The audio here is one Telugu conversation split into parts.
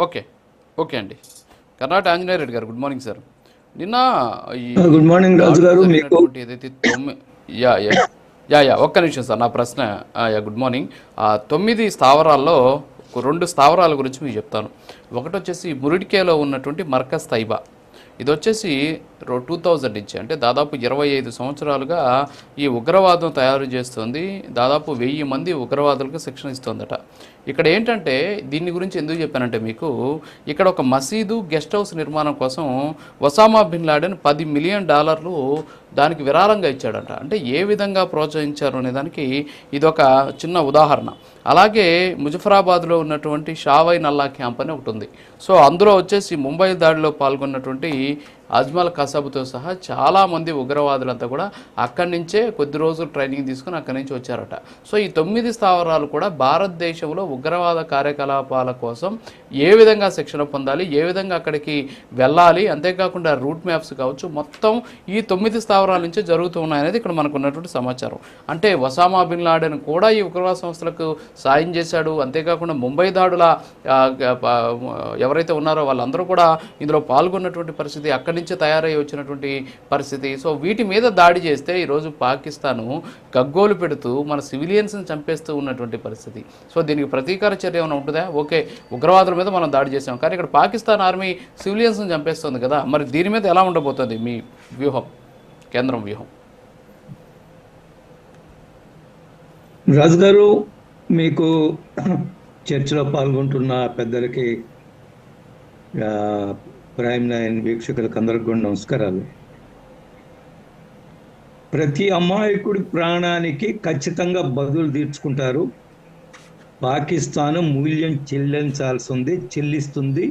ఓకే. ఓకే అండి. కర్ణాటక ఆంజనేయ రెడ్డి గారు గుడ్ మార్నింగ్ సార్. నిన్న ఈ గుడ్ మార్నింగ్ రాజు దాడులు గారు. మీకు జరిగినటువంటి ఏదైతే యా యా యా యా ఒక్క నిమిషం సార్ నా ప్రశ్న. Yeah good morning. 9 స్థావరాల్లో 2 స్థావరాల గురించి మీకు చెప్తాను. ఒకటి వచ్చేసి మురిడికేలో ఉన్నటువంటి మర్కజ్ తైబా. ఇది వచ్చేసి 2000 నుంచి అంటే దాదాపు 25 సంవత్సరాలుగా ఈ ఉగ్రవాదం తయారు చేస్తుంది. దాదాపు 1000 మంది ఉగ్రవాదులకు శిక్షణ ఇస్తుందట. ఇక్కడ ఏంటంటే దీని గురించి ఎందుకు చెప్పానంటే మీకు ఇక్కడ ఒక మసీదు గెస్ట్ హౌస్ నిర్మాణం కోసం ఒసామా బిన్ లాడెన్ $10 మిలియన్ దానికి విరాళంగా ఇచ్చాడంట. అంటే ఏ విధంగా ప్రోత్సహించారు అనే దానికి ఇదొక చిన్న ఉదాహరణ. అలాగే ముజఫరాబాద్లో ఉన్నటువంటి షావై నల్లా క్యాంప్ అని ఒకటి ఉంది. సో అందులో వచ్చేసి ముంబై దాడిలో పాల్గొన్నటువంటి అజ్మల్ కసబ్తో సహా చాలామంది ఉగ్రవాదులంతా కూడా అక్కడి నుంచే కొద్ది రోజులు ట్రైనింగ్ తీసుకుని అక్కడి నుంచి వచ్చారట. సో ఈ 9 స్థావరాలు కూడా భారతదేశంలో ఉగ్రవాద కార్యకలాపాల కోసం ఏ విధంగా శిక్షణ పొందాలి, ఏ విధంగా అక్కడికి వెళ్ళాలి, అంతేకాకుండా రూట్ మ్యాప్స్ కావచ్చు, మొత్తం ఈ 9 స్థావరాల నుంచే జరుగుతూ ఉన్నాయనేది ఇక్కడ మనకు ఉన్నటువంటి సమాచారం. అంటే ఒసామా బిన్ లాడెన్ కూడా ఈ ఉగ్రవాద సంస్థలకు సాయం చేశాడు. అంతేకాకుండా ముంబై దాడుల ఎవరైతే ఉన్నారో వాళ్ళందరూ కూడా ఇందులో పాల్గొన్నటువంటి పరిస్థితి, అక్కడి నుంచి తయారై వచ్చినటువంటి పరిస్థితి. సో వీటి మీద దాడి చేస్తే ఈరోజు పాకిస్తాను గగ్గోలు పెడుతూ మన సివిలియన్స్ని చంపేస్తూ ఉన్నటువంటి పరిస్థితి. సో దీనికి ప్రతీకార చర్య ఏమైనా ఉంటుందా? ఓకే, ఉగ్రవాదుల మీద మనం దాడి చేసాం, కానీ ఇక్కడ పాకిస్తాన్ ఆర్మీ సివిలియన్స్ని చంపేస్తుంది కదా, మరి దీని మీద ఎలా ఉండబోతుంది మీ వ్యూహం, కేంద్రం వ్యూహం? రాజు గారు, మీకు చర్చలో పాల్గొంటున్న పెద్దలకి, ప్రైమ్ లైన్ వీక్షకులకు అందరికి కూడా నమస్కారాలు. ప్రతి అమాయకుడి ప్రాణానికి ఖచ్చితంగా బదులు తీర్చుకుంటారు. పాకిస్తాన్ మూల్యం చెల్లిస్తుంది.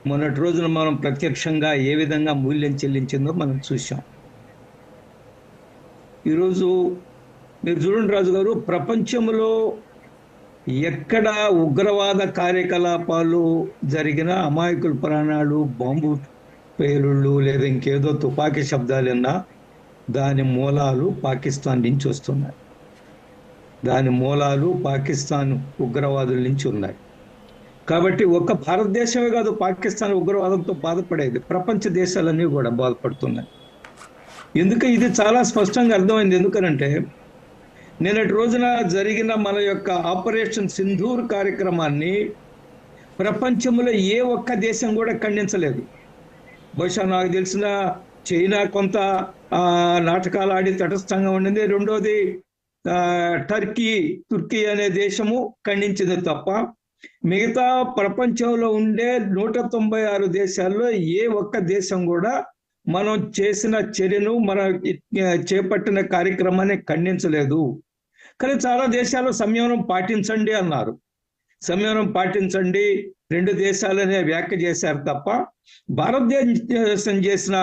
మొన్నటి రోజున మనం ప్రత్యక్షంగా ఏ విధంగా మూల్యం చెల్లించిందో మనం చూసాం. ఈరోజు మీరు చూడండి రాజు గారు, ప్రపంచంలో ఎక్కడ ఉగ్రవాద కార్యకలాపాలు జరిగినా అమాయకుల ప్రాణాలు, బాంబు పేలుళ్ళు లేదా ఇంకేదో తుపాకీ శబ్దాలన్నా దాని మూలాలు పాకిస్తాన్ నుంచి వస్తున్నాయి. దాని మూలాలు పాకిస్తాన్ ఉగ్రవాదుల నుంచి ఉన్నాయి. కాబట్టి ఒక్క భారతదేశమే కాదు పాకిస్తాన్ ఉగ్రవాదంతో బాధపడేది, ప్రపంచ దేశాలన్నీ కూడా బాధపడుతున్నాయి. ఇది చాలా స్పష్టంగా అర్థమైంది. ఎందుకనంటే నిన్నటి రోజున జరిగిన మన యొక్క ఆపరేషన్ సింధూర్ కార్యక్రమాన్ని ప్రపంచంలో ఏ ఒక్క దేశం కూడా ఖండించలేదు. బహుశా నాకు తెలిసిన చైనా కొంత నాటకాలు ఆడి తటస్థంగా ఉండింది. రెండోది తుర్కీ అనే దేశము ఖండించింది తప్ప మిగతా ప్రపంచంలో ఉండే 196 దేశాల్లో ఏ ఒక్క దేశం కూడా మనం చేసిన చర్యను, మనం చేపట్టిన కార్యక్రమాన్ని ఖండించలేదు. కానీ చాలా దేశాలు సంయమనం పాటించండి అన్నారు. సంయమనం పాటించండి, 2 దేశాలనే వ్యాఖ్య చేశారు తప్ప భారతదేశం చేసిన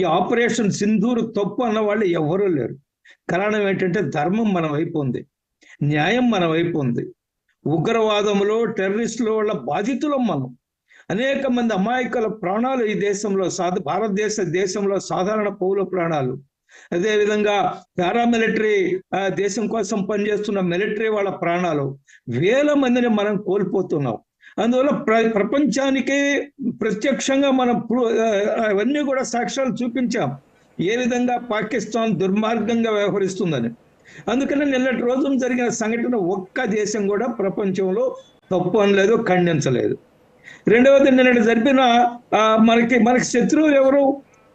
ఈ ఆపరేషన్ సింధూర్ తప్పు అన్న వాళ్ళు ఎవరూ లేరు. కారణం ఏంటంటే ధర్మం మన వైపు ఉంది, న్యాయం మన వైపు ఉంది. ఉగ్రవాదంలో, టెర్రరిస్టుల వల్ల బాధితులం మనం. అనేక మంది అమాయకుల ప్రాణాలు ఈ దేశంలో, భారతదేశంలో సాధారణ పౌరుల ప్రాణాలు, అదేవిధంగా పారామిలిటరీ దేశం కోసం పనిచేస్తున్న మిలిటరీ వాళ్ళ ప్రాణాలు, వేల మందిని మనం కోల్పోతున్నాం. అందువల్ల ప్రపంచానికి ప్రత్యక్షంగా మనం అవన్నీ కూడా సాక్ష్యాలు చూపించాం ఏ విధంగా పాకిస్తాన్ దుర్మార్గంగా వ్యవహరిస్తుందని. అందుకని నిన్నటి రోజున జరిగిన సంఘటన ఒక్క దేశం కూడా ప్రపంచంలో తప్పు అనలేదు, ఖండించలేదు. రెండవది, నిన్నటి జరిపిన మనకి శత్రువులు ఎవరు?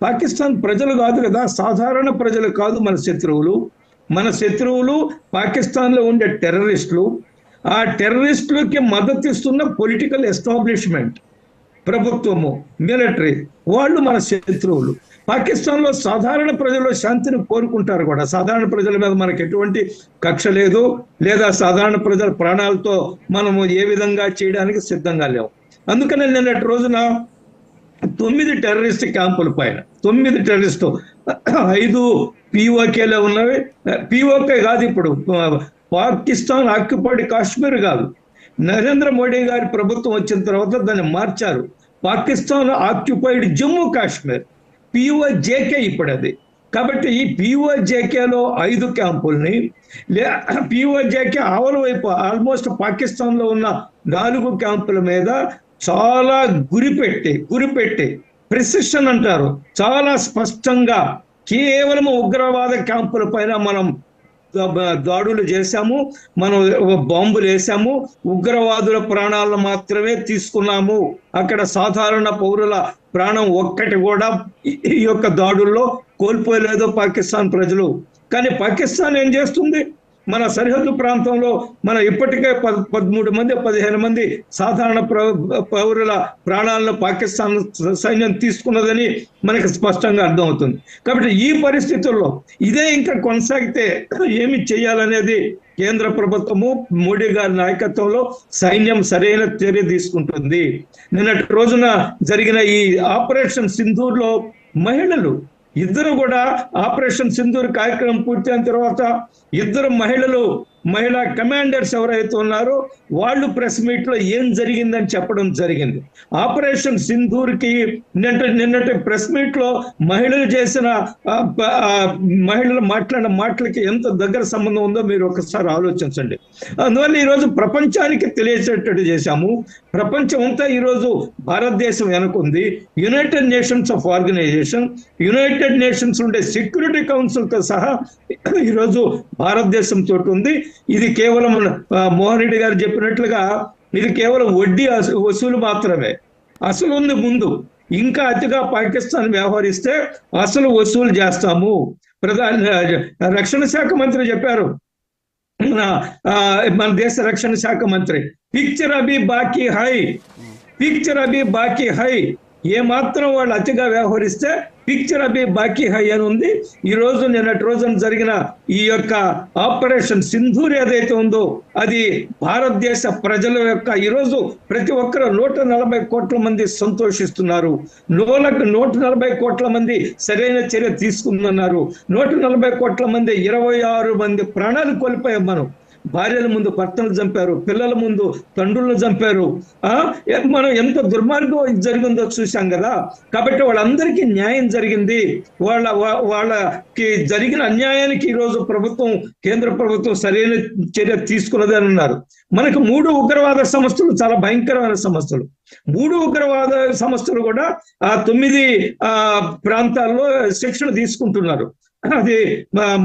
పాకిస్తాన్ ప్రజలు కాదు కదా, సాధారణ ప్రజలు కాదు మన శత్రువులు. మన శత్రువులు పాకిస్తాన్లో ఉండే టెర్రరిస్టులు. ఆ టెర్రరిస్టులకి మద్దతు ఇస్తున్న పొలిటికల్ ఎస్టాబ్లిష్మెంట్, ప్రభుత్వము, మిలిటరీ, వాళ్ళు మన శత్రువులు. పాకిస్తాన్లో సాధారణ ప్రజలు శాంతిని కోరుకుంటారు కూడా. సాధారణ ప్రజల మీద మనకు ఎటువంటి కక్ష లేదు, లేదా సాధారణ ప్రజల ప్రాణాలతో మనము ఏ విధంగా చేయడానికి సిద్ధంగా లేవు. అందుకని నిన్నటి రోజున 9 టెర్రరిస్ట్ క్యాంపుల పైన 9 టెర్రరిస్టు, 5 POKలో ఉన్నవి. POK కాదు, ఇప్పుడు పాకిస్తాన్ ఆక్యుపైడ్ కాశ్మీర్ కాదు. నరేంద్ర మోడీ గారి ప్రభుత్వం వచ్చిన తర్వాత దాన్ని మార్చారు. పాకిస్తాన్ ఆక్యుపైడ్ జమ్మూ కాశ్మీర్, POJK ఇప్పుడు అది. కాబట్టి ఈ పిఓజేకేలో 5 క్యాంపుల్ని పిఓజేకే ఆవల వైపు ఆల్మోస్ట్ పాకిస్తాన్ లో ఉన్న 4 క్యాంపుల మీద చాలా గురిపెట్టి ప్రిసిషన్ అంటారు, చాలా స్పష్టంగా కేవలం ఉగ్రవాద క్యాంపుల పైన మనం దాడులు చేశాము, మనం బాంబులు వేసాము, ఉగ్రవాదుల ప్రాణాలను మాత్రమే తీసుకున్నాము. అక్కడ సాధారణ పౌరుల ప్రాణం ఒక్కటి కూడా ఈ యొక్క దాడుల్లో కోల్పోలేదు పాకిస్తాన్ ప్రజలు. కానీ పాకిస్తాన్ ఏం చేస్తుంది? మన సరిహద్దు ప్రాంతంలో మన ఇప్పటికే 13 మంది 15 మంది సాధారణ పౌరుల ప్రాణాలను పాకిస్తాన్ సైన్యం తీసుకున్నదని మనకి స్పష్టంగా అర్థమవుతుంది. కాబట్టి ఈ పరిస్థితుల్లో ఇదే ఇంకా కొనసాగితే ఏమి చేయాలనేది కేంద్ర ప్రభుత్వము మోడీ గారి నాయకత్వంలో సైన్యం సరైన చర్య తీసుకుంటుంది. నిన్నటి రోజున జరిగిన ఈ ఆపరేషన్ సింధూర్లో మహిళలు ఇద్దరు కూడా ఆపరేషన్ సింధూర్ కార్యక్రమం పూర్తయిన తర్వాత ఇద్దరు మహిళా కమాండర్స్ ఎవరైతే ఉన్నారో వాళ్ళు ప్రెస్ మీట్ లో ఏం జరిగిందని చెప్పడం జరిగింది. ఆపరేషన్ సింధూర్ కి నిన్నటి ప్రెస్ మీట్ లో మహిళలు చేసిన మహిళలు మాట్లాడిన మాటలకి ఎంత దగ్గర సంబంధం ఉందో మీరు ఒకసారి ఆలోచించండి. అందువల్ల ఈరోజు ప్రపంచానికి తెలియచేటట్టు చేశాము. ప్రపంచం అంతా ఈరోజు భారతదేశం వెనుకుంది. United Nations of Organization, United Nations ఉండే సెక్యూరిటీ కౌన్సిల్ తో సహా ఈరోజు భారతదేశం తోటి ఉంది. ఇది కేవలం మోహన్ రెడ్డి గారు చెప్పినట్లుగా ఇది కేవలం వడ్డీ వసూలు మాత్రమే. అసలు ఉంది ముందు. ఇంకా అతిగా పాకిస్తాన్ వ్యవహరిస్తే అసలు వసూలు చేస్తాము. రక్షణ శాఖ మంత్రి చెప్పారు, మన దేశ రక్షణ శాఖ మంత్రి, పిక్చర్ అభి బాకీ హై. ఏ మాత్రం వాళ్ళు అతిగా వ్యవహరిస్తే పిక్చర్ అభి బాకీ హై అని ఉంది. ఈ రోజు నిన్నటి రోజున జరిగిన ఈ యొక్క ఆపరేషన్ సింధూర్ ఏదైతే ఉందో అది భారతదేశ ప్రజల యొక్క ఈరోజు ప్రతి ఒక్కరు 140 కోట్ల మంది సంతోషిస్తున్నారు. 140 కోట్ల మంది సరైన చర్య తీసుకుంటున్నారు. 140 కోట్ల మంది 26 మంది ప్రాణాలు కోల్పోయాం. భార్యల ముందు భర్తలు చంపారు, పిల్లల ముందు తండ్రులను చంపారు. మనం ఎంత దుర్మార్గం జరిగిందో చూసాం కదా. కాబట్టి వాళ్ళందరికీ న్యాయం జరిగింది. వాళ్ళకి జరిగిన అన్యాయానికి ఈరోజు కేంద్ర ప్రభుత్వం సరైన చర్య తీసుకున్నది అని అన్నారు. మనకు 3 ఉగ్రవాద సంస్థలు చాలా భయంకరమైన సంస్థలు. 3 ఉగ్రవాద సంస్థలు కూడా ఆ 9 ప్రాంతాల్లో శిక్షణ తీసుకుంటున్నారు. అది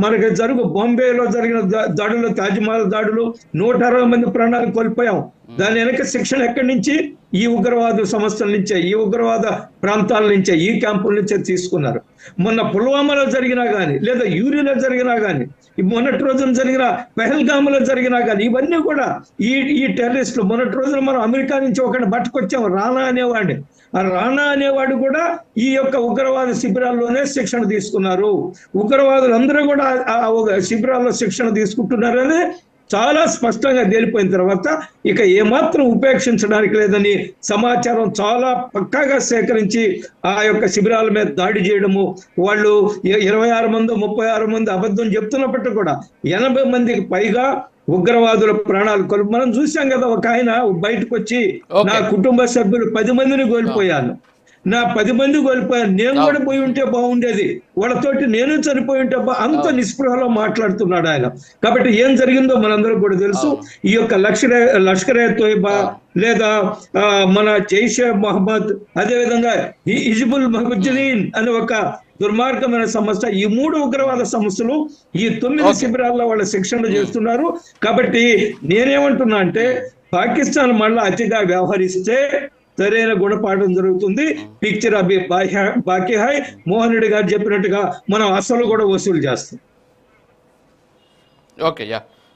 మనకి బాంబేలో జరిగిన దాడులు, తాజ్మహల్ దాడులు, 160 మంది ప్రాణాలు కోల్పోయాం. దాని వెనక శిక్షణ ఎక్కడి నుంచి? ఈ ఉగ్రవాద సంస్థల నుంచే, ఈ ఉగ్రవాద ప్రాంతాల నుంచే, ఈ క్యాంపుల నుంచే తీసుకున్నారు. మొన్న పుల్వామాలో జరిగినా కానీ, లేదా యూరిలో జరిగినా కానీ, మొన్నటి రోజున జరిగిన పెహల్గామ్లో జరిగినా కానీ, ఇవన్నీ కూడా ఈ టెర్రరిస్టులు. మొన్నటి రోజున మనం అమెరికా నుంచి ఒకటి పట్టుకొచ్చాము, రానా అనేవాడిని. ఆ రానా అనేవాడు కూడా ఈ యొక్క ఉగ్రవాద శిబిరాల్లోనే శిక్షణ తీసుకున్నారు. ఉగ్రవాదులు అందరూ కూడా ఆ శిబిరాల్లో శిక్షణ తీసుకుంటున్నారని చాలా స్పష్టంగా తేలిపోయిన తర్వాత ఇక ఏమాత్రం ఉపేక్షించడానికి లేదని సమాచారం చాలా పక్కాగా సేకరించి ఆ యొక్క శిబిరాల మీద దాడి చేయడము, వాళ్ళు 26 మంది 36 మంది అబద్ధం చెప్తున్నప్పటికీ కూడా 80 మందికి పైగా ఉగ్రవాదుల ప్రాణాలు మనం చూసాం కదా. ఒక ఆయన బయటకు వచ్చి నా కుటుంబ సభ్యులు 10 మందిని కోల్పోయాను, నా 10 మంది కోల్పోయాను, నేను కూడా పోయి ఉంటే బాగుండేది, వాళ్ళతోటి నేను చనిపోయి ఉంటే అంత నిస్పృహలో మాట్లాడుతున్నాడు ఆయన. కాబట్టి ఏం జరిగిందో మనందరూ కూడా తెలుసు. ఈ యొక్క లష్కరే తోయిబా లేదా మన జైషే మొహమ్మద్, అదేవిధంగా హిజ్బుల్ ముజాహిదీన్ అనే ఒక దుర్మార్గమైన సంస్థ, ఈ 3 ఉగ్రవాద సంస్థలు ఈ 9 శిబిరాల్లో వాళ్ళ శిక్షణ చేస్తున్నారు. కాబట్టి నేనేమంటున్నా అంటే పాకిస్తాన్ మళ్ళా అతిగా వ్యవహరిస్తే సరైన గుణపాఠం జరుగుతుంది. పిక్చర్ అభి బాకీ హై. మోహన్ రెడ్డి గారు చెప్పినట్టుగా మనం అసలు కూడా వసూలు చేస్తాం. Okay, yeah.